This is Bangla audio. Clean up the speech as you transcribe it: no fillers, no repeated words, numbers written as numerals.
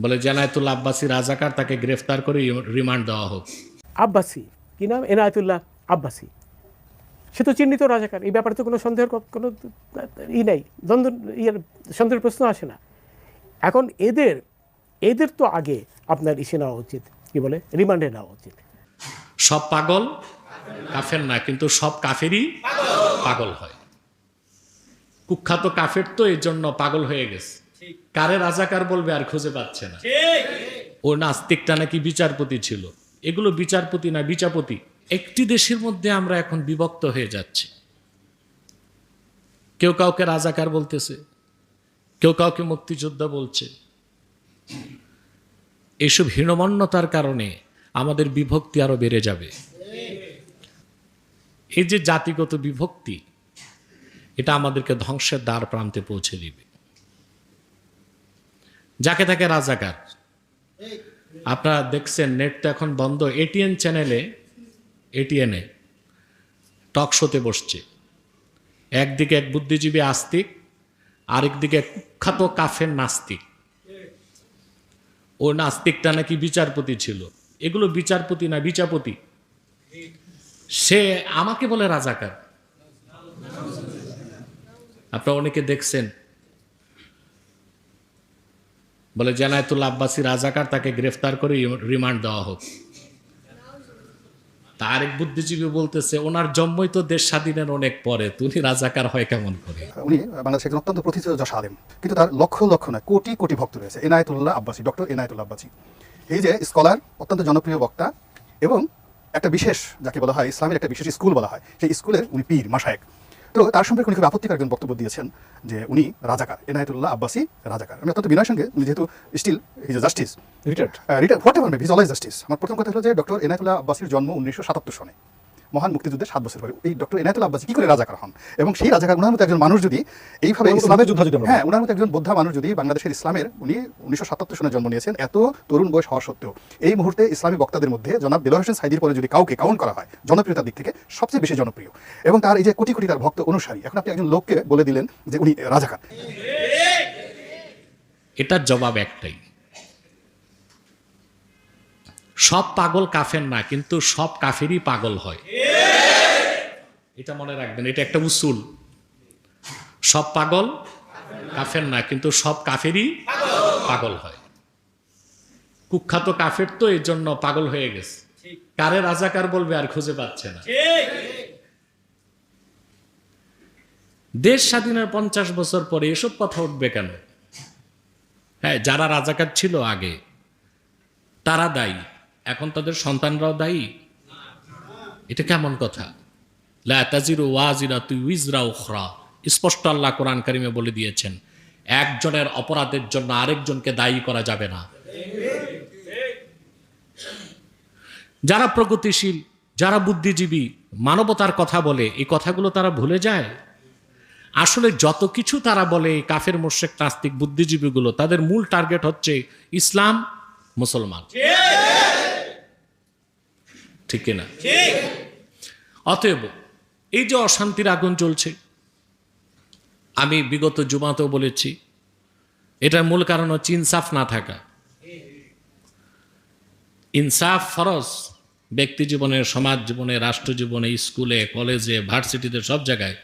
বলে জেনায়েতুল্লাহ আব্বাসী রাজাকার, তাকে গ্রেফতার করে রিমান্ড দেওয়া হোক। আব্বাসী কি নাম, এনায়েতুল্লাহ আব্বাসী, সে তো চিহ্নিত রাজাকার। এই ব্যাপারে তো কোনো সন্দেহের কোনো নেই, দ্বন্দ্ব সন্দেহের প্রশ্ন আসে না। এখন এদের তো আগে আপনার ইসে নেওয়া উচিত, কি বলে, রিমান্ডে নেওয়া উচিত। সব পাগল কাফের না, কিন্তু সব কাফেরই পাগল হয়। কুখ্যাত কাফের তো এর জন্য পাগল হয়ে গেছে। কারে রাজাকার বলবে আর খুঁজে পাচ্ছে না। ও নাস্তিকটা নাকি বিচারপতি ছিল। এগুলো বিচারপতি না, বিচারপতি। একটি দেশের মধ্যে আমরা এখন বিভক্ত হয়ে যাচ্ছি। কেউ কাউকে রাজাকার বলতেছে, কেউ কাউকে মুক্তিযোদ্ধা বলছে। এইসব হীনমন্যতার কারণে আমাদের বিভক্তি আরো বেড়ে যাবে। এই যে জাতিগত বিভক্তি, এটা আমাদেরকে ধ্বংসের দ্বার প্রান্তে পৌঁছে দিবে। যাকে তাকে রাজাকার। আপনারা দেখছেন, নেট তো এখন বন্ধ, এটিএন চ্যানেলে, এটিএনে টক শোতে বসছে। একদিকে এক বুদ্ধিজীবী আস্তিক, আরেকদিকে কুখ্যাত কাফের নাস্তিক। ও নাস্তিকটা নাকি বিচারপতি ছিল। এগুলো বিচারপতি না, বিচারপতি। সে আমাকে বলে রাজাকার। আপনারা অনেকে দেখছেন, বলে জেনায়েতুল্লাহ আব্বাসী রাজাকার, তাকে গ্রেফতার করে রিমান্ড দেওয়া হোক। তার এক বুদ্ধিজীবী বলতেছে, ওনার জন্মই তো দেশ স্বাধীনের অনেক পরে, তুমি রাজাকার হয় কেমন করে? উনি বাংলাদেশের একজন অত্যন্ত প্রথিতযশ আলেম, কিন্তু তার লক্ষ লক্ষ নয়, কোটি কোটি ভক্ত রয়েছে। এনায়েতুল্লাহ আব্বাসী, ডক্টর এনায়েতুল্লাহ আব্বাসী, এই যে স্কলার, অত্যন্ত জনপ্রিয় বক্তা, এবং একটা বিশেষ, যাকে বলা হয় ইসলামের একটা বিশেষ স্কুল বলা হয়, সেই স্কুলের উনি পীর, মাশায়েখ। তো তার সম্পর্কে উনি খুব আপত্তিকর একজন বক্তব্য দিয়েছেন যে উনি রাজাকার, এনায়েতুল্লাহ আব্বাসী রাজাকার। আমি অত্যন্ত বিনয়ের সঙ্গে, উনি যেহেতু still his a justice, retired, whatever maybe, his always justice. আমার প্রথম কথা হলো যে ডক্টর এনায়েতুল্লাহ আব্বাসীর জন্ম 1977 সনে, মহান মুক্তিযুদ্ধের 7 বছর পরে। এই ডক্টর এনায়েতুল্লাহ আব্বাসী কি করে রাজাকার হন? এবং সেই রাজাকার, ওনার মতো একজন মানুষ যদি এইভাবে ইসলামের যুদ্ধ, হ্যাঁ, ওনার মতো একজন বোদ্ধা মানুষ যদি বাংলাদেশের ইসলামের, উনি 1977 সনে জন্ম নিয়েছেন, এত তরুণ বয়স হওয়া সত্ত্বেও এই মুহূর্তে ইসলামী বক্তাদের মধ্যে জনাব দেলোয়ার হোসেন সাঈদীর পরে যদি কাউকে কাউন্ট করা হয় জনপ্রিয়তার দিক থেকে, সবচেয়ে বেশি জনপ্রিয়। এবং তার এই যে কোটি কোটি তার ভক্ত অনুসারী, এখন আপনি একজন লোককে বলে দিলেন যে উনি রাজাকার। এটার জবাব একটাই, সব পাগল কাফের না, কিন্তু সব কাফেরই পাগল হয়। এটা মনে রাখবেন, এটা একটা উসুল। সব পাগল কাফের না, কিন্তু সব কাফেরই পাগল হয়। কুখ্যাত কাফের তো এর জন্য পাগল হয়ে গেছে। কারে রাজাকার বলবে আর খুঁজে পাচ্ছে না। দেশ স্বাধীনের 50 বছর পরে এসব কথা উঠবে কেন? হ্যাঁ, যারা রাজাকার ছিল আগে তারা দায়ী, এখন তাদের সন্তানরাও দায়ী। এটা কেমন কথা? লা তাজিরু ওয়াজিরাতু উইজরা উখরা, স্পষ্ট আল্লাহ কোরআন কারিমে বলে দিয়েছেন, একজনের অপরাধের জন্য আরেকজনকে দায়ী করা যাবে না। যারা প্রগতিশীল, যারা বুদ্ধিজীবী, মানবতার কথা বলে, এই কথাগুলো তারা ভুলে যায়। আসলে যত কিছু তারা বলে, কাফের, মুশরিক, নাস্তিক, বুদ্ধিজীবীগুলো, তাদের মূল টার্গেট হচ্ছে ইসলাম, মুসলমান। ঠিক কিনা? অতএব এই যে অশান্তির আগুন চলছে, আমি বিগত জুমাতেও বলেছি, এটার মূল কারণ হচ্ছে ইনসাফ না থাকা। ইনসাফ ফরজ ব্যক্তি জীবনে, সমাজ জীবনে, রাষ্ট্র জীবনে, স্কুলে, কলেজে, ভার্সিটিতে, সব জায়গায়।